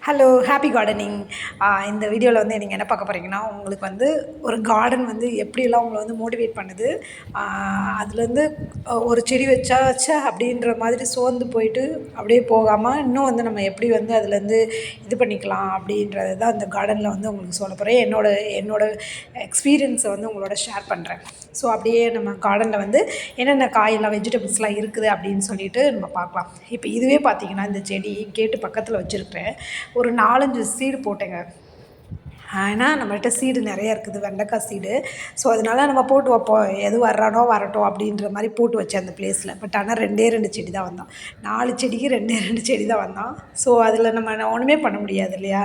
Hello happy gardening. இந்த வீடியோவில் வந்து நீங்கள் என்ன பார்க்க போகிறீங்கன்னா, உங்களுக்கு வந்து ஒரு கார்டன் வந்து எப்படியெல்லாம் உங்களை வந்து மோட்டிவேட் பண்ணுது, அதுலேருந்து ஒரு செடி வச்சா அப்படின்ற மாதிரி சோர்ந்து போயிட்டு அப்படியே போகாமல் இன்னும் வந்து நம்ம எப்படி வந்து அதுலேருந்து இது பண்ணிக்கலாம் அப்படின்றது தான் இந்த கார்டனில் வந்து உங்களுக்கு சொல்ல போகிறேன். என்னோட எக்ஸ்பீரியன்ஸை வந்து உங்களோட ஷேர் பண்ணுறேன். ஸோ அப்படியே நம்ம கார்டனில் வந்து என்னென்ன காயெல்லாம் வெஜிடபிள்ஸ்லாம் இருக்குது அப்படின்னு சொல்லிட்டு நம்ம பார்க்கலாம். இப்போ இதுவே பார்த்திங்கன்னா இந்த செடி கேட்டு பக்கத்தில் வச்சுருக்கிறேன். ஒரு 4-5 சீடு போட்டேங்க. ஏன்னா நம்மள்கிட்ட சீடு நிறையா இருக்குது, வெண்டைக்காய் சீடு. ஸோ அதனால நம்ம போட்டு வைப்போம், எது வர்றானோ வரட்டும் அப்படின்ற மாதிரி போட்டு வச்சேன் அந்த ப்ளேஸில். பட் ஆனால் 2 செடி தான் வந்தான். 4 செடிக்கு 2 செடி தான் வந்தான். ஸோ அதில் நம்ம ஒன்றுமே பண்ண முடியாது இல்லையா?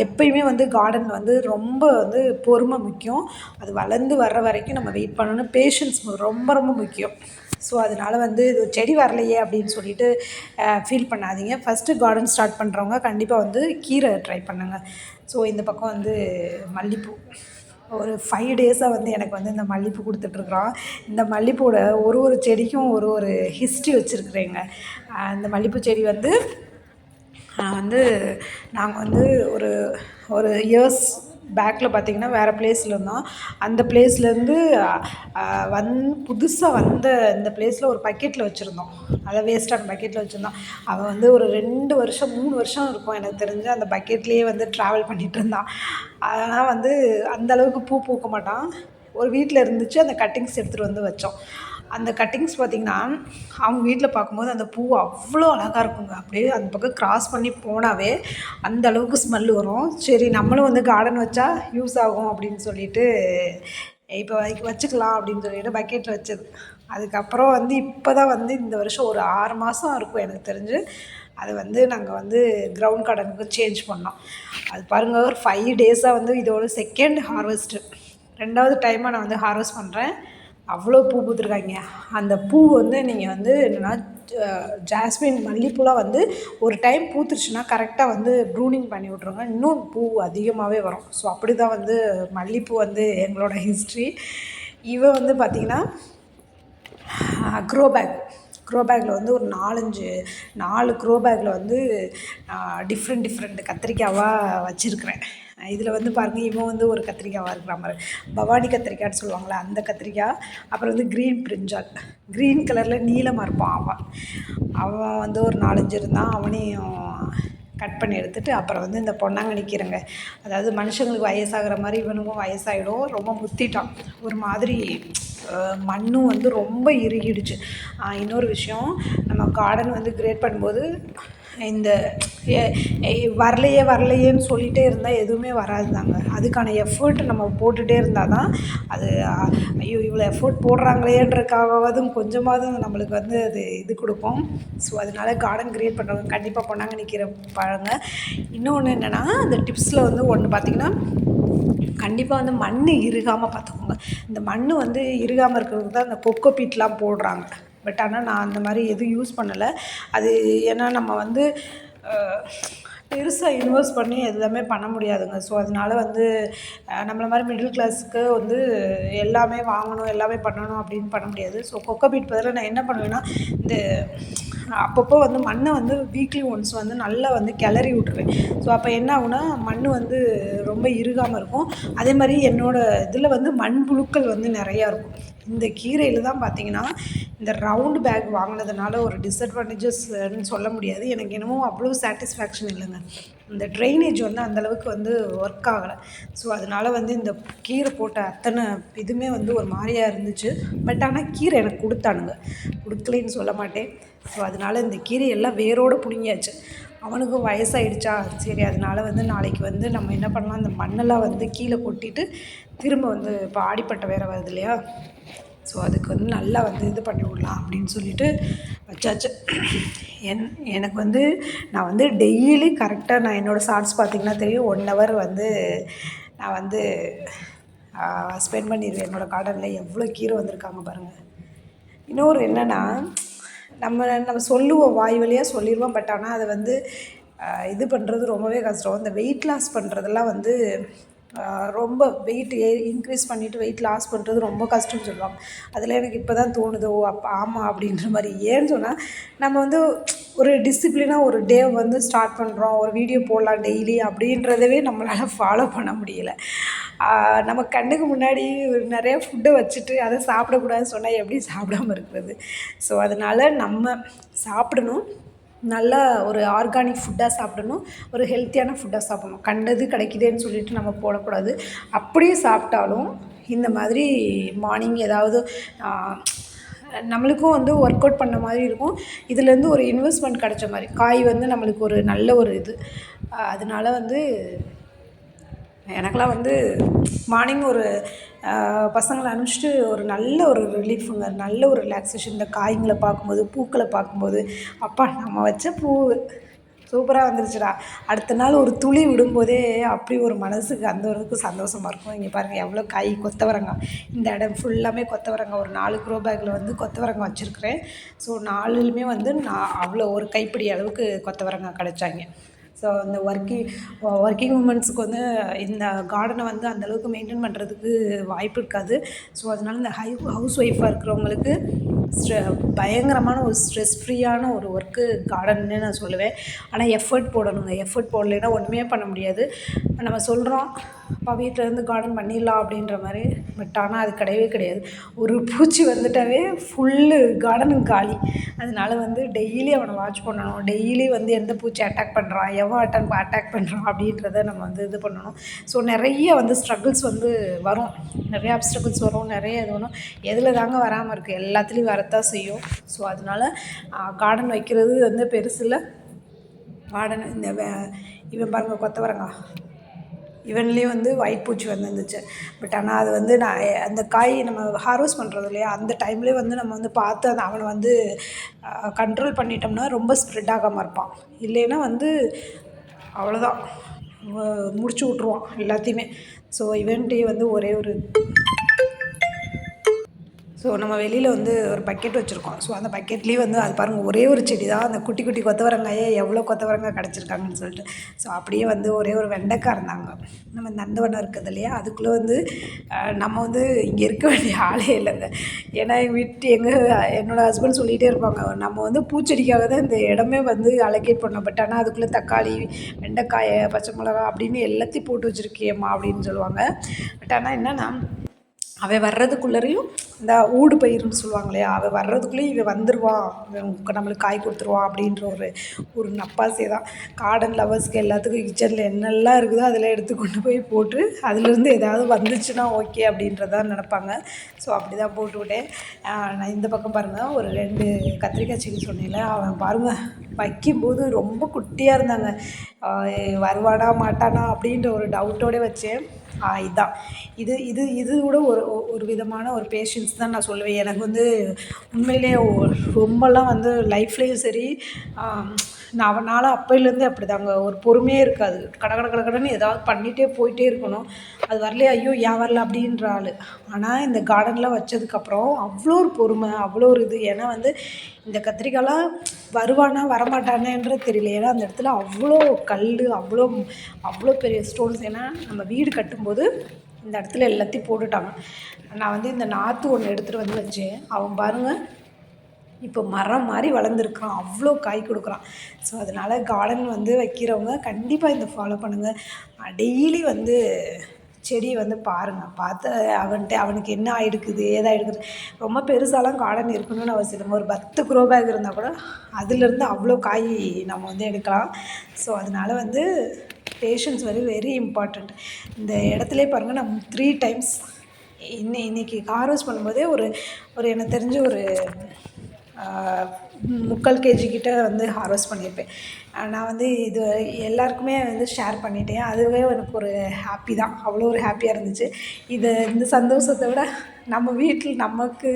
எப்பயுமே வந்து கார்டன் வந்து ரொம்ப வந்து பொறுமை முக்கியம். அது வளர்ந்து வர்ற வரைக்கும் நம்ம வெயிட் பண்ணணும். பேஷன்ஸ் ரொம்ப ரொம்ப முக்கியம். ஸோ அதனால் வந்து இது செடி வரலையே அப்படின்னு சொல்லிட்டு ஃபீல் பண்ணாதீங்க. ஃபஸ்ட்டு கார்டன் ஸ்டார்ட் பண்ணுறவங்க கண்டிப்பாக வந்து கீரை ட்ரை பண்ணுங்கள். ஸோ இந்த பக்கம் வந்து மல்லிப்பூ ஒரு 5 டேஸாக வந்து எனக்கு வந்து இந்த மல்லிப்பூ கொடுத்துட்ருக்குறான். இந்த மல்லிப்பூவோட ஒரு செடிக்கும் ஒரு ஹிஸ்ட்ரி வச்சுருக்குறேங்க. இந்த மல்லிப்பூ செடி வந்து நாங்கள் வந்து ஒரு இயர்ஸ் பேக்கில் பார்த்திங்கன்னா வேறு பிளேஸில் இருந்தோம். அந்த பிளேஸ்லேருந்து புதுசாக வந்த இந்த பிளேஸில் ஒரு பக்கெட்டில் வச்சுருந்தோம். அதை வேஸ்ட்டான பக்கெட்டில் வச்சுருந்தோம். அவன் வந்து ஒரு 2 வருஷம் 3 வருஷம் இருக்கும் எனக்கு தெரிஞ்சு அந்த பக்கெட்லேயே வந்து ட்ராவல் பண்ணிகிட்டு இருந்தான். அதனால் வந்து அந்தளவுக்கு பூ பூக்க மாட்டான். ஒரு வீட்டில் இருந்துச்சு, அந்த கட்டிங்ஸ் எடுத்துகிட்டு வந்து வச்சோம். அந்த கட்டிங்ஸ் பார்த்திங்கன்னா அவங்க வீட்டில் பார்க்கும்போது அந்த பூ அவ்வளோ அழகாக இருக்குங்க. அப்படியே அந்த பக்கம் க்ராஸ் பண்ணி போனாவே அந்த அளவுக்கு ஸ்மெல் வரும். சரி நம்மளும் வந்து கார்டன் வச்சா யூஸ் ஆகும் அப்படின்னு சொல்லிட்டு இப்போ வச்சுக்கலாம் அப்படின்னு சொல்லிட்டு பக்கெட்டில் வச்சது. அதுக்கப்புறம் வந்து இப்போ தான் வந்து இந்த வருஷம் ஒரு 6 மாதம் இருக்கும் எனக்கு தெரிஞ்சு. அது வந்து நாங்கள் வந்து கிரவுண்ட் கார்டனுக்கு சேஞ்ச் பண்ணோம். அது பாருங்கள், ஒரு 5 டேஸாக வந்து இதோட செகண்ட் ஹார்வெஸ்ட்டு, 2வது டைமாக நான் வந்து ஹார்வெஸ்ட் பண்ணுறேன். அவ்வளோ பூ பூத்துருக்காங்க. அந்த பூ வந்து நீங்கள் வந்து என்னென்னா ஜாஸ்மின் மல்லிப்பூலாம் வந்து ஒரு டைம் பூத்துருச்சுன்னா கரெக்டாக வந்து ப்ரூனிங் பண்ணி விட்ருங்க, இன்னும் பூ அதிகமாகவே வரும். ஸோ அப்படி தான் வந்து மல்லிப்பூ வந்து எங்களோட ஹிஸ்ட்ரி. இவன் வந்து பார்த்திங்கன்னா க்ரோ பேக்கில் வந்து ஒரு 4 க்ரோ பேக்கில் வந்து டிஃப்ரெண்ட் கத்திரிக்காவாக வச்சுருக்கிறேன். இதில் வந்து பாருங்கள், இவன் வந்து ஒரு கத்திரிக்காவாக இருக்கிற மாதிரி பவானி கத்திரிக்காய்னு சொல்லுவாங்களே அந்த கத்திரிக்காய். அப்புறம் வந்து க்ரீன் பிரிஞ்சால், க்ரீன் கலரில் நீளமாக இருப்பான் அவன் வந்து ஒரு 4-5 இருந்தான். அவனையும் கட் பண்ணி எடுத்துகிட்டு அப்புறம் வந்து இந்த பொன்னாங்கண்ணி கீரைங்க. அதாவது மனுஷங்களுக்கு வயசாகிற மாதிரி இவனுக்கும் வயசாகிடும். ரொம்ப முத்திட்டான். ஒரு மாதிரி மண்ணும் வந்து ரொம்ப இறுகிடுச்சு. இன்னொரு விஷயம், நம்ம கார்டன் வந்து கிரியேட் பண்ணும்போது இந்த வரலையேன்னு சொல்லிகிட்டே இருந்தால் எதுவுமே வராதுதாங்க. அதுக்கான எஃபர்ட் நம்ம போட்டுகிட்டே இருந்தால் தான் அது ஐயோ இவ்வளோ எஃபர்ட் போடுறாங்களேன்றக்காகவாவது கொஞ்சமாவது நம்மளுக்கு வந்து அது இது கொடுக்கும். ஸோ அதனால் கார்டன் கிரியேட் பண்ணுறவங்க கண்டிப்பாக பொன்னாங்கண்ணி கீரை பாருங்க. இன்னொன்று என்னென்னா, அந்த டிப்ஸில் வந்து ஒன்று பார்த்திங்கன்னா, கண்டிப்பாக வந்து மண் இறுகாமல் பார்த்துக்கோங்க. இந்த மண் வந்து இறுகாமல் இருக்கிறதுக்கு தான் இந்த கொக்கோ பீட்லாம் போடுறாங்க. பட் ஆனால் நான் அந்த மாதிரி எதுவும் யூஸ் பண்ணலை. அது ஏன்னா நம்ம வந்து பெருசாக இன்வெஸ்ட் பண்ணி எல்லாமே பண்ண முடியாதுங்க. ஸோ அதனால் வந்து நம்மளை மாதிரி மிடில் கிளாஸுக்கு வந்து எல்லாமே வாங்கணும், எல்லாமே பண்ணணும் அப்படின்னு பண்ண முடியாது. ஸோ கொக்கோ பீட் பதிலாக நான் என்ன பண்ணுவேன்னா, இந்த அப்பப்போ வந்து மண்ணை வந்து வீக்லி ஒன்ஸ் வந்து நல்லா வந்து கிளறி விட்ருவேன். ஸோ அப்போ என்ன ஆகுனா மண் வந்து ரொம்ப இறுகாமல் இருக்கும். அதே மாதிரி என்னோடய இதில் வந்து மண்புழுக்கள் வந்து நிறையா இருக்கும். இந்த கீரையில் தான் பார்த்திங்கன்னா, இந்த ரவுண்டு பேக் வாங்கினதுனால ஒரு டிஸ்அட்வான்டேஜஸ்ன்னு சொல்ல முடியாது. எனக்கு என்னமோ அவ்வளோ சாட்டிஸ்ஃபேக்ஷன் இல்லைங்க. இந்த ட்ரைனேஜ் வந்து அந்தளவுக்கு வந்து ஒர்க் ஆகலை. ஸோ அதனால் வந்து இந்த கீரை போட்ட அத்தனை இதுவுமே வந்து ஒரு மாதிரியாக இருந்துச்சு. பட் ஆனால் கீரை எனக்கு கொடுக்கலைன்னு சொல்ல மாட்டேன். ஸோ அதனால் இந்த கீரையெல்லாம் வேரோடு பிடுங்கியாச்சு. அவனுக்கும் வயசாகிடுச்சா, சரி அதனால் வந்து நாளைக்கு வந்து நம்ம என்ன பண்ணலாம், இந்த மண்ணெல்லாம் வந்து கீழே கொட்டிட்டு திரும்ப வந்து இப்போ ஆடிப்பட்டம் வேறு வருது இல்லையா? ஸோ அதுக்கு வந்து நல்லா வந்து இது பண்ணி விடலாம் அப்படின்னு சொல்லிட்டு வச்சாச்சு. எனக்கு வந்து நான் வந்து டெய்லி கரெக்டாக நான் என்னோடய ஷார்ட்ஸ் பார்த்திங்கன்னா தெரியும், 1 ஹவர் வந்து நான் வந்து ஸ்பெண்ட் பண்ணிடுவேன் என்னோடய கார்டனில். எவ்வளோ கீரை வந்திருக்காங்க பாருங்கள். இன்னொரு என்னென்னா, நம்ம சொல்லுவோம், வாய் வழியாக சொல்லிடுவோம். பட் ஆனால் அதை வந்து இது பண்ணுறது ரொம்பவே கஷ்டம். இந்த வெயிட் லாஸ் பண்ணுறதெல்லாம் வந்து ரொம்ப வெயிட் இன்க்ரீஸ் பண்ணிவிட்டு வெயிட் லாஸ் பண்ணுறது ரொம்ப கஷ்டம்னு சொல்லுவாங்க. அதில் எனக்கு இப்போ தான் தோணுது, ஓ அப்போ ஆமாம் அப்படின்ற மாதிரி. ஏன்னு சொன்னால் நம்ம வந்து ஒரு டிசிப்ளினாக ஒரு டே வந்து ஸ்டார்ட் பண்ணுறோம், ஒரு வீடியோ போடலாம் டெய்லி அப்படின்றதவே நம்மளால் ஃபாலோ பண்ண முடியல. நம்ம கண்ணுக்கு முன்னாடி நிறைய ஃபுட்டை வச்சுட்டு அதை சாப்பிடக்கூடாதுன்னு சொன்னால் எப்படி சாப்பிடாம இருக்கிறது? ஸோ அதனால் நம்ம சாப்பிடணும், நல்லா ஒரு ஆர்கானிக் ஃபுட்டாக சாப்பிடணும், ஒரு ஹெல்த்தியான ஃபுட்டாக சாப்பிடணும். கண்டது கிடைக்குதேன்னு சொல்லிட்டு நம்ம போடக்கூடாது. அப்படியே சாப்பிட்டாலும் இந்த மாதிரி மார்னிங் ஏதாவது நம்மளுக்கும் வந்து ஒர்க் அவுட் பண்ண மாதிரி இருக்கும். இதுலேருந்து ஒரு இன்வெஸ்ட்மெண்ட் கிடைச்ச மாதிரி. காய் வந்து நம்மளுக்கு ஒரு நல்ல ஒரு இது. அதனால வந்து எனக்கெலாம் வந்து மார்னிங் ஒரு பசங்களை அனுப்பிச்சிட்டு ஒரு நல்ல ஒரு ரிலீஃபுங்க, நல்ல ஒரு ரிலாக்ஸேஷன். இந்த காய்களை பார்க்கும்போது, பூக்களை பார்க்கும்போது, அப்பா நம்ம வச்ச பூ சூப்பராக வந்துருச்சுடா, அடுத்த நாள் ஒரு துளி விடும்போதே அப்படி ஒரு மனதுக்கு அந்த அளவுக்கு சந்தோஷமாக இருக்கும். இங்கே பாருங்கள் எவ்வளோ காய், கொத்தவரங்காய். இந்த இடம் ஃபுல்லாமே கொத்தவரங்காய். ஒரு 4 க்ரோ பேக்கில் வந்து கொத்தவரங்காய் வச்சுருக்கிறேன். ஸோ 4லுமே வந்து நான் அவ்வளோ ஒரு கைப்பிடி அளவுக்கு கொத்தவரங்காய் கிடைச்சாங்க. ஸோ அந்த ஒர்க்கிங் உமன்ஸுக்கு வந்து இந்த கார்டனை வந்து அந்தளவுக்கு மெயின்டைன் பண்ணுறதுக்கு வாய்ப்பு இருக்காது. ஸோ அதனால் இந்த ஹவுஸ் ஒய்ஃபாக இருக்கிறவங்களுக்கு பயங்கரமான ஒரு ஸ்ட்ரெஸ் ஃப்ரீயான ஒரு ஒர்க்கு கார்டன்னு நான் சொல்லுவேன். ஆனால் எஃபர்ட் போடணுங்க. எஃபர்ட் போடலைன்னா ஒன்றுமே பண்ண முடியாது. நம்ம சொல்கிறோம், அப்பா வீட்டிலேருந்து கார்டன் பண்ணிடலாம் அப்படின்ற மாதிரி. பட் ஆனால் அது கிடையவே கிடையாது. ஒரு பூச்சி வந்துட்டாவே ஃபுல்லு கார்டனும் காலி. அதனால வந்து டெய்லி அவனை வாட்ச் பண்ணணும். டெய்லி வந்து எந்த பூச்சி அட்டாக் பண்ணுறான், எவன் அட்டாக் பண்ணுறான் அப்படின்றத நம்ம வந்து இது பண்ணணும். ஸோ நிறைய வந்து ஸ்ட்ரகிள்ஸ் வந்து வரும், நிறைய அப்ஸ்ட்ரகிள்ஸ் வரும், நிறைய இது வரும். எதில் தாங்க வராமல் இருக்குது? எல்லாத்துலேயும் வரத்தான் செய்யும். ஸோ அதனால கார்டன் வைக்கிறது வந்து பெருசு இல்லை. கார்டன் இந்த இவன் பாருங்கள் கொத்தவரங்காய், இவன்லேயும் வந்து ஒயிட் பூச்சி வந்துருந்துச்சு. பட் ஆனால் அது வந்து நான் அந்த காய் நம்ம ஹார்வெஸ்ட் பண்ணுறது இல்லையா, அந்த டைம்லேயே வந்து நம்ம வந்து பார்த்து அந்த அவனை வந்து கண்ட்ரோல் பண்ணிட்டோம்னா ரொம்ப ஸ்ப்ரெட் ஆகாமல் இருப்பான். இல்லைன்னா வந்து அவ்வளோதான், முடிச்சு விட்ருவான் எல்லாத்தையுமே. ஸோ இவன்ட்டே வந்து ஒரே ஒரு ஸோ நம்ம வெளியில் வந்து ஒரு பக்கெட் வச்சுருக்கோம். ஸோ அந்த பக்கெட்லேயே வந்து அது பாருங்கள் ஒரே ஒரு செடி தான். அந்த குட்டி குட்டி கொத்தவரங்காயே எவ்வளோ கொத்தவரங்காய் கிடச்சிருக்காங்கன்னு சொல்லிட்டு. ஸோ அப்படியே வந்து ஒரே ஒரு வெண்டைக்காய் இருந்தாங்க. நம்ம நந்தவனம் இருக்குது இல்லையா, அதுக்குள்ளே வந்து நம்ம வந்து இங்கே இருக்க வேண்டிய ஆளே இல்லைங்க. ஏன்னா என்னோடய ஹஸ்பண்ட் சொல்லிகிட்டே இருப்பாங்க, நம்ம வந்து பூச்செடிக்காக தான் இந்த இடமே வந்து அலோகேட் பண்ணோம். பட் ஆனால் அதுக்குள்ளே தக்காளி, வெண்டைக்காய், பச்சை மிளகா அப்படின்னு எல்லாத்தையும் போட்டு வச்சுருக்கியம்மா அப்படின்னு சொல்லுவாங்க. பட் ஆனால் என்னென்னா அவன் வர்றதுக்குள்ளேயும் இந்த ஊடு பயிர்னு சொல்லுவாங்க இல்லையா, அவன் வர்றதுக்குள்ளேயும் இவன் வந்துடுவான், இவன் நம்மளுக்கு காய் கொடுத்துருவான் அப்படின்ற ஒரு நப்பாசை தான். கார்டன் லவர்ஸ்க்கு எல்லாத்துக்கும் கிச்சனில் என்னெல்லாம் இருக்குதோ அதில் எடுத்து கொண்டு போய் போட்டு அதுலேருந்து ஏதாவது வந்துச்சுன்னா ஓகே அப்படின்றதான் நினப்பாங்க. ஸோ அப்படி தான் போட்டுவிட்டேன். நான் இந்த பக்கம் பாருங்கள் ஒரு 2 கத்திரிக்காய் செடி சொன்னேன்ல, அவன் பாருங்கள் வைக்கும்போது ரொம்ப குட்டியாக இருந்தாங்க. வருவானா மாட்டானா அப்படின்ற ஒரு டவுட்டோடு வச்சேன். இதுதான் இது இது இது கூட ஒரு விதமான ஒரு பேஷன்ஸ் தான் நான் சொல்லுவேன். எனக்கு வந்து உண்மையிலே ரொம்பலாம் வந்து லைஃப்லேயும் சரி, நான் அப்போலேருந்தே அப்படி தாங்க, ஒரு பொறுமையே இருக்காது. கடன்னு ஏதாவது பண்ணிகிட்டே போயிட்டே இருக்கணும். அது வரலையே, ஐயோ ஏன் வரல அப்படின்ற ஆள். ஆனால் இந்த கார்டன்லாம் வச்சதுக்கப்புறம் அவ்வளோ ஒரு பொறுமை, அவ்வளோ ஒரு இது. ஏன்னா வந்து இந்த கத்திரிக்காய்லாம் வருவானா வரமாட்டானேன்றது தெரியல. ஏன்னா அந்த இடத்துல அவ்வளோ கல், அவ்வளோ பெரிய ஸ்டோன்ஸ். ஏன்னா நம்ம வீடு கட்டும்போது இந்த இடத்துல எல்லாத்தையும் போட்டுட்டாங்க. நான் வந்து இந்த நாற்று ஒன்று எடுத்துகிட்டு வந்து வச்சேன். அவன் பாருங்கள் இப்போ மரம் மாதிரி வளர்ந்துருக்கான், அவ்வளோ காய் கொடுக்குறான். ஸோ அதனால் கார்டன் வந்து வைக்கிறவங்க கண்டிப்பாக இந்த ஃபாலோ பண்ணுங்கள். டெய்லி வந்து செடியை வந்து பாருங்கள், பார்த்து அவனுக்கு என்ன ஆகிருக்குது ஏதாகிருக்குது. ரொம்ப பெருசாலாம் கார்டன் இருக்கணும்னு அவசியம் இல்லைங்க. ஒரு 10 க்ரோ பேக் இருந்தால் கூட அதுலேருந்து அவ்வளோ காய் நம்ம வந்து எடுக்கலாம். ஸோ அதனால் வந்து பேஷன்ஸ் வெரி வெரி இம்பார்ட்டண்ட். இந்த இடத்துலே பாருங்கள், நான் 3 டைம்ஸ் இன்றைக்கி ஹார்வெஸ்ட் பண்ணும்போதே ஒரு எனக்கு தெரிஞ்சு ஒரு 3/4 kg கிட்ட வந்து ஹார்வெஸ்ட் பண்ணியிருப்பேன். நான் வந்து இது எல்லாருக்குமே வந்து ஷேர் பண்ணிட்டேன். அதுவே எனக்கு ஒரு ஹாப்பி தான், அவ்வளோ ஒரு ஹாப்பியாக இருந்துச்சு. இந்த சந்தோஷத்தை விட நம்ம வீட்டில் நமக்கு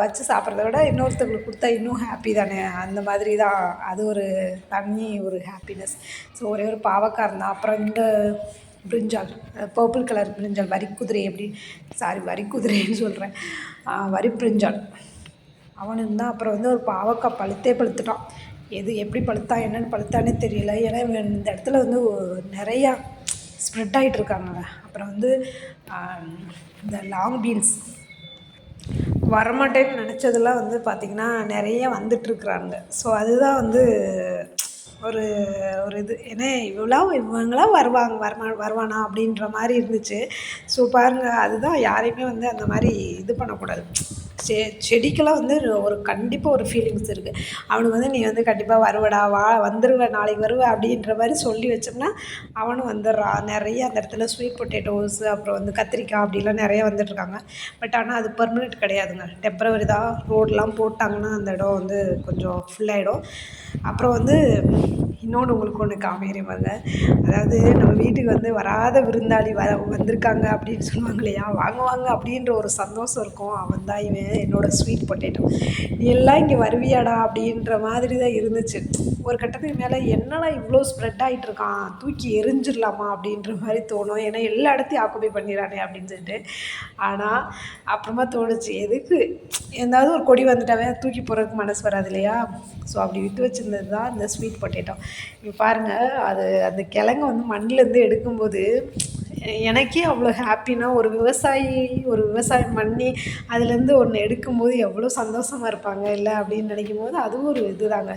வச்சு சாப்பிட்றத விட இன்னொருத்தவங்களுக்கு கொடுத்தா இன்னும் ஹாப்பி தானே, அந்த மாதிரி தான். அது ஒரு தனி ஒரு ஹாப்பினஸ். ஸோ ஒரே ஒரு பாவக்காய் இருந்தால், அப்புறம் இந்த பிரிஞ்சால், பர்பிள் கலர் பிரிஞ்சால், வரிக்குதிரைன்னு சொல்கிறேன், வரி பிரிஞ்சால் அவன் இருந்தால். அப்புறம் வந்து ஒரு பாவக்காய் பழுத்துட்டான். எப்படி பழுத்தான் என்னென்னு பழுத்தானே தெரியல. ஏன்னா இந்த இடத்துல வந்து நிறையா ஸ்ப்ரெட் ஆகிட்ருக்காங்க. அப்புறம் வந்து இந்த லாங் பீன்ஸ் வரமாட்டேன்னு நினச்சதெல்லாம் வந்து பார்த்திங்கன்னா நிறைய வந்துட்டுருக்குறாங்க. ஸோ அதுதான் வந்து ஒரு ஒரு இது ஏன்னா இவங்களாம் வருவானா அப்படின்ற மாதிரி இருந்துச்சு. ஸோ பாருங்கள், அதுதான் யாரையுமே வந்து அந்த மாதிரி இது பண்ணக்கூடாது. செடிக்கெல்லாம் வந்து ஒரு கண்டிப்பாக ஒரு ஃபீலிங்ஸ் இருக்குது. அவனுக்கு வந்து நீ வந்து கண்டிப்பாக வருவடா, வந்துடுவ, நாளைக்கு வருவ அப்படின்ற மாதிரி சொல்லி வச்சோம்னா அவனும் வந்துடுறான். நிறைய அந்த இடத்துல ஸ்வீட் பொட்டேட்டோஸ், அப்புறம் வந்து கத்திரிக்காய் அப்படிலாம் நிறைய வந்துட்டுருக்காங்க. பட் ஆனால் அது பெர்மனெண்ட் கிடையாதுங்க, டெம்பரவரி தான். ரோடெலாம் போட்டாங்கன்னா அந்த இடம் வந்து கொஞ்சம் ஃபுல்லாகிடும். அப்புறம் வந்து இன்னொன்று உங்களுக்கு ஒன்று காமிக்கிறேன் பாருங்க. அதாவது நம்ம வீட்டுக்கு வந்து வராத விருந்தாளி வந்திருக்காங்க அப்படின்னு சொல்லுவாங்க இல்லையா, வாங்க வாங்க அப்படின்ற ஒரு சந்தோஷம் இருக்கும். அவன் தான் இவன், என்னோடய ஸ்வீட் பொட்டேட்டோ. நீ எல்லாம் இங்கே வருவியாடா அப்படின்ற மாதிரி தான் இருந்துச்சு. ஒரு கட்டத்துக்கு மேலே என்னடா இவ்வளோ ஸ்ப்ரெட் ஆகிட்டு இருக்கான், தூக்கி எரிஞ்சிடலாமா அப்படின்ற மாதிரி தோணும். ஏன்னா எல்லா இடத்தையும் ஆக்குபை பண்ணிடுறானே அப்படின்னு சொல்லிட்டு. ஆனால் அப்புறமா தோணுச்சு, எதுக்கு ஏதாவது ஒரு கொடி வந்துட்டாவே தூக்கி போகிறதுக்கு மனசு வராது இல்லையா. ஸோ அப்படி விட்டு வச்சுருந்தது தான் இந்த ஸ்வீட் பொட்டேட்டோ. இப்போ பாருங்கள், அது அந்த கிழங்கு வந்து மண்ணிலேருந்து எடுக்கும்போது எனக்கே அவ்வளோ ஹாப்பினா, ஒரு விவசாயம் பண்ணி அதுலேருந்து ஒன்று எடுக்கும்போது எவ்வளோ சந்தோஷமாக இருப்பாங்க இல்லை அப்படின்னு நினைக்கும்போது அதுவும் ஒரு இதுதாங்க.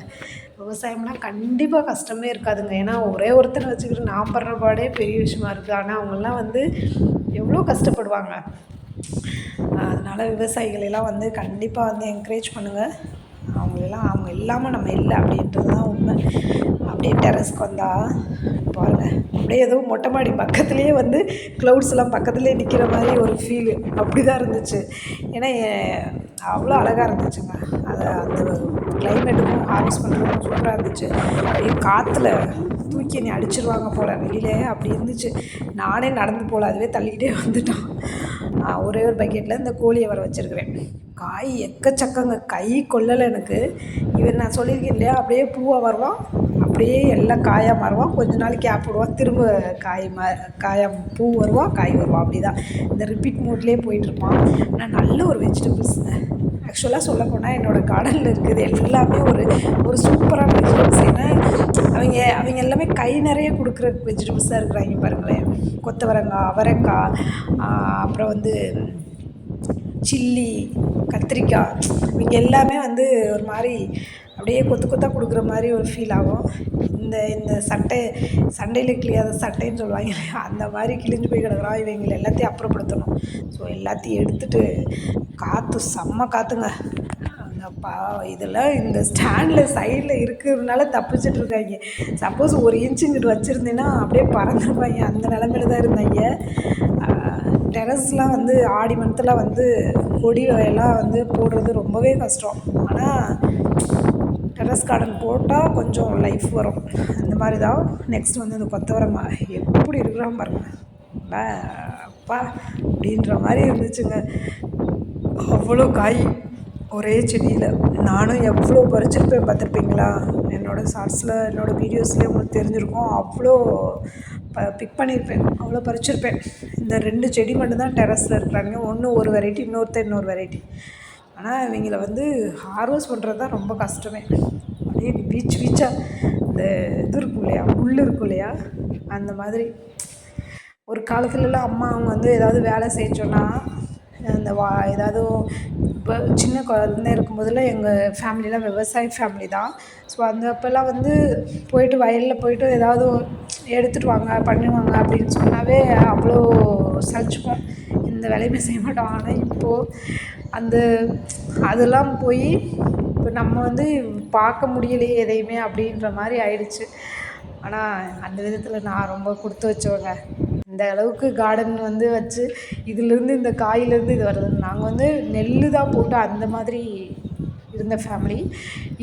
விவசாயம்லாம் கண்டிப்பாக கஷ்டமே இருக்காதுங்க. ஏன்னா ஒரே ஒருத்தனை வச்சுக்கிட்டு நான் படுற பாடே பெரிய விஷயமா இருக்குது. ஆனால் அவங்கெல்லாம் வந்து எவ்வளோ கஷ்டப்படுவாங்க. அதனால் விவசாயிகளெல்லாம் வந்து கண்டிப்பாக வந்து என்கரேஜ் பண்ணுங்கள். அவங்க இல்லாமல் நம்ம இல்லை அப்படின்றது தான் உண்மை. அப்படியே டெரஸ்க்கு வந்தால் பாருங்கள், அப்படியே எதுவும் மொட்டை மாடி பக்கத்துலேயே வந்து க்ளவுட்ஸ்லாம் பக்கத்துலேயே நிற்கிற மாதிரி ஒரு ஃபீலு அப்படி தான் இருந்துச்சு. ஏன்னா அவ்வளோ அழகாக இருந்துச்சுங்க. அந்த கிளைமேட்டுக்கும் ஹார்வெஸ்ட் பண்ணுறதுக்கும் சூப்பராக இருந்துச்சு. அப்படியே காற்றுல தூக்கி என்னை அடிச்சிருவாங்க போல் வெளியிலே அப்படி இருந்துச்சு. நானே நடந்து போகல, அதுவே தள்ளிக்கிட்டே வந்துட்டான். ஒரே ஒரு பக்கெட்டில் இந்த கோழியை வர வச்சுருக்கிறேன். காய் எக்கச்சக்கங்க, கை கொள்ளலை எனக்கு. இவன் நான் சொல்லியிருக்கேன் இல்லையா, அப்படியே பூவாக வருவான், அப்படியே எல்லாம் காயாக மாறுவான், கொஞ்ச நாள் கேப் விடுவான், திரும்ப பூ வருவான், காய் வருவான். அப்படி தான் இந்த ரிப்பீட் மோட்லேயே போயிட்டுருப்பான். ஆனால் நல்ல ஒரு வெஜிடபிள்ஸுங்க. ஆக்சுவலாக சொல்லப்போனால் என்னோடய கார்டனில் இருக்குது எல்லாமே ஒரு சூப்பரான வெஜிடபிள்ஸ். ஏன்னா அவங்க எல்லாமே கை நிறைய கொடுக்குற வெஜிடபிள்ஸாக இருக்கிறாங்க பாருங்களேன். கொத்தவரங்காய், அவரைக்காய், அப்புறம் வந்து சில்லி, கத்திரிக்காய், இவங்க எல்லாமே வந்து ஒரு மாதிரி அப்படியே கொத்து கொத்தாக கொடுக்குற மாதிரி ஒரு ஃபீல் ஆகும். இந்த சண்டையில் கிழியாத சட்டைன்னு சொல்லுவாங்க இல்லையா, அந்த மாதிரி கிழிஞ்சு போய் கிடக்குறான். இவங்களை எல்லாத்தையும் அப்புறப்படுத்தணும். ஸோ எல்லாத்தையும் எடுத்துகிட்டு காற்று செம்ம காற்றுங்க. இதெல்லாம் இந்த ஸ்டாண்டில் சைடில் இருக்கிறதுனால தப்பிச்சிட்ருக்காங்க. சப்போஸ் ஒரு இன்ச்சு இங்கிட்டு வச்சுருந்தேன்னா அப்படியே பறந்துருப்பாங்க. அந்த நிலமையில தான் இருந்தாங்க. டெரஸ்லாம் வந்து ஆடி மந்த்தெலாம் வந்து கொடி வகையெல்லாம் வந்து போடுறது ரொம்பவே கஷ்டம். ஆனால் டெரஸ் கார்டன் போட்டால் கொஞ்சம் லைஃப் வரும். அந்த மாதிரி தான். நெக்ஸ்ட் வந்து இந்த கொத்தவரங்காய் எப்படி இருக்கிறான் பாருங்கள். அப்பா அப்படின்ற மாதிரி இருந்துச்சுங்க. அவ்வளோ காய் ஒரே செடியில். நானும் எவ்வளோ பறிச்சிருப்பேன் பார்த்துருப்பீங்களா, என்னோடய ஷார்ட்ஸில் என்னோடய வீடியோஸ்லேயே உங்களுக்கு தெரிஞ்சிருக்கும். அவ்வளோ பிக் பண்ணியிருப்பேன், அவ்வளோ பறிச்சிருப்பேன். இந்த 2 செடி மட்டும்தான் டெரஸில் இருக்கிறாங்க. ஒன்று ஒரு வெரைட்டி, இன்னொரு வெரைட்டி. ஆனால் இவங்கள வந்து ஹார்வெஸ்ட் பண்ணுறது தான் ரொம்ப கஷ்டமே. அப்படியே வீச்சாக இந்த இது இருக்கும் இல்லையா, முள் இருக்கும் இல்லையா, அந்த மாதிரி. ஒரு காலத்துலலாம் அம்மா அவங்க வந்து ஏதாவது வேலை செஞ்சோன்னா அந்த ஏதாவது இப்போ சின்ன குழந்தை இருக்கும்போதெல்லாம் எங்கள் ஃபேமிலிலாம் விவசாய ஃபேமிலி தான். ஸோ அந்த அப்போல்லாம் வந்து போயிட்டு வயலில் போயிட்டு ஏதாவது எடுத்துகிட்டு வாங்க பண்ணுவாங்க அப்படின்னு சொன்னாவே அவ்வளோ சலிச்சுப்போம், இந்த வேலையுமே செய்ய மாட்டோம். ஆனால் இப்போது அதெல்லாம் போய் இப்போ நம்ம வந்து பார்க்க முடியலையே எதையுமே அப்படின்ற மாதிரி ஆயிடுச்சு. ஆனால் அந்த விதத்தில் நான் ரொம்ப கொடுத்து வச்சவங்க. இந்த அளவுக்கு கார்டன் வந்து வச்சு இதிலேருந்து இந்த காயிலேருந்து இது வருது. நாங்கள் வந்து நெல் தான் போட்டு அந்த மாதிரி இருந்த ஃபேமிலி.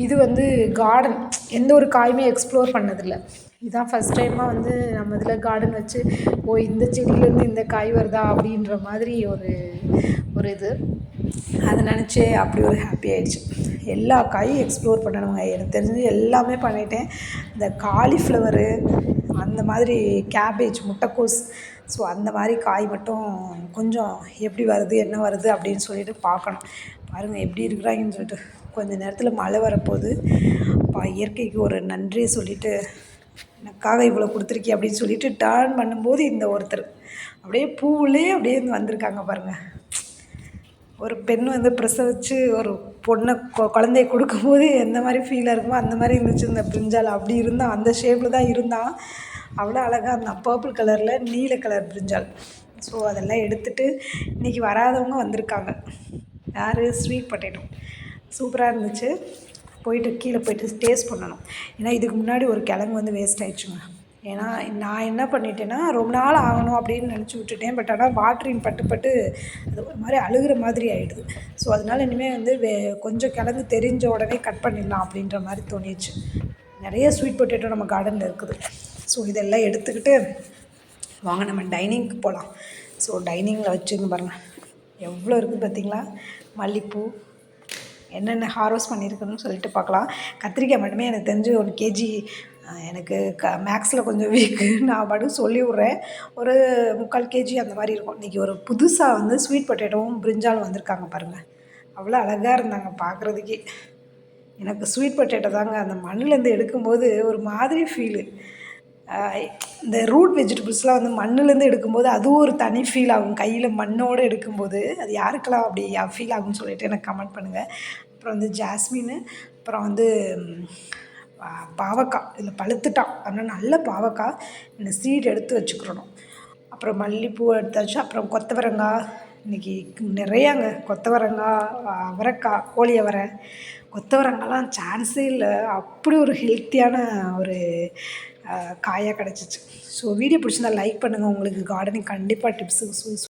இது வந்து கார்டன் எந்த ஒரு காயுமே எக்ஸ்ப்ளோர் பண்ணதில்லை. இதுதான் ஃபஸ்ட் டைமாக வந்து நம்ம இதில் கார்டன் வச்சு இந்த செடியிலேருந்து இந்த காய் வருதா அப்படின்ற மாதிரி ஒரு இது. அதை நினச்சே அப்படி ஒரு ஹாப்பி ஆகிடுச்சு. எல்லா காயும் எக்ஸ்ப்ளோர் பண்ணணுங்க. எனக்கு தெரிஞ்சு எல்லாமே பண்ணிட்டேன். இந்த காலிஃப்ளவரு, அந்த மாதிரி கேபேஜ், முட்டைக்கோஸ், ஸோ அந்த மாதிரி காய் மட்டும் கொஞ்சம் எப்படி வருது என்ன வருது அப்படின்னு சொல்லிட்டு பார்க்கணும். பாருங்கள் எப்படி இருக்கிறாங்கன்னு சொல்லிட்டு. கொஞ்சம் நேரத்தில் மழை வரப்போகுது. இயற்கைக்கு ஒரு நன்றியை சொல்லிவிட்டு எனக்காக இவ்வளோ கொடுத்துருக்கியே அப்படின்னு சொல்லிட்டு டர்ன் பண்ணும்போது இந்த ஒருத்தர் அப்படியே பூவுலேயே அப்படியே வந்திருக்காங்க பாருங்கள். ஒரு பெண் வந்து பிரசவிச்சு ஒரு பொண்ணை குழந்தைய கொடுக்கும்போது எந்த மாதிரி ஃபீலாக இருக்குமோ அந்த மாதிரி இருந்துச்சு இந்த பிரிஞ்சால். அப்படி இருந்தால் அந்த ஷேப்பில் தான் இருந்தால் அவ்வளோ அழகாக இருந்தான். பர்பிள் கலரில் நீல கலர் பிரிஞ்சால். ஸோ அதெல்லாம் எடுத்துகிட்டு இன்றைக்கி வராதவங்க வந்திருக்காங்க. யார்? Sweet potato. சூப்பராக இருந்துச்சு. போயிட்டு கீழே போயிட்டு டேஸ்ட் பண்ணணும். ஏன்னா இதுக்கு முன்னாடி ஒரு கிழங்கு வந்து வேஸ்ட் ஆகிடுச்சுங்க. ஏன்னா நான் என்ன பண்ணிட்டேன்னா ரொம்ப நாள் ஆகணும் அப்படின்னு நினச்சி விட்டுட்டேன். பட் ஆனால் வாட்டரிங் பட்டு அது ஒரு மாதிரி அழுகிற மாதிரி ஆகிடுது. ஸோ அதனால் இனிமேல் வந்து கொஞ்சம் கிழங்கு தெரிஞ்ச உடனே கட் பண்ணிடலாம் அப்படின்ற மாதிரி தோணிடுச்சு. நிறைய ஸ்வீட் பொட்டேட்டோ நம்ம கார்டனில் இருக்குது. ஸோ இதெல்லாம் எடுத்துக்கிட்டு வாங்க நம்ம டைனிங்க்கு போகலாம். ஸோ டைனிங்கில் வச்சுங்க பாருங்கள் எவ்வளோ இருக்குது பார்த்தீங்களா. மல்லிப்பூ என்னென்ன ஹார்வெஸ்ட் பண்ணியிருக்குன்னு சொல்லிட்டு பார்க்கலாம். கத்திரிக்காய் மட்டுமே எனக்கு தெரிஞ்சு 1 கேஜி. எனக்கு மேக்ஸில் கொஞ்சம் வீக்கு. நான் பாட்டுக்கு சொல்லி விட்றேன். ஒரு 3/4 கேஜி அந்த மாதிரி இருக்கும். இன்றைக்கி ஒரு புதுசாக வந்து ஸ்வீட் பொட்டேட்டோவும் பிரிஞ்சாலும் வந்திருக்காங்க பாருங்கள். அவ்வளோ அழகாக இருந்தாங்க பார்க்குறதுக்கே. எனக்கு ஸ்வீட் பொட்டேட்டோ தாங்க அந்த மண்ணிலேருந்து எடுக்கும்போது ஒரு மாதிரி ஃபீலு. இந்த ரூட் வெஜிடபிள்ஸ்லாம் வந்து மண்ணுலேருந்து எடுக்கும்போது அதுவும் ஒரு தனி ஃபீல் ஆகும். கையில் மண்ணோடு எடுக்கும்போது அது யாருக்கெல்லாம் அப்படி ஃபீல் ஆகும்னு சொல்லிட்டு எனக்கு கமெண்ட் பண்ணுங்கள். அப்புறம் வந்து ஜாஸ்மின்னு, அப்புறம் வந்து பாவக்காய். இதில் பழுத்துட்டான். அதனால் நல்ல பாவக்காய் இந்த சீட் எடுத்து வச்சுக்கிறணும். அப்புறம் மல்லிப்பூ எடுத்தாச்சு. அப்புறம் கொத்தவரங்காய் இன்றைக்கி நிறையாங்க. கொத்தவரங்காய், அவரைக்காய், கோழி அவரை. கொத்தவரங்காய்லாம் சான்ஸே இல்லை. அப்படி ஒரு ஹெல்த்தியான ஒரு காயாக கிடச்சிச்சு. ஸோ வீடியோ பிடிச்சிருந்தா லைக் பண்ணுங்கள். உங்களுக்கு கார்டனிங் கண்டிப்பாக டிப்ஸு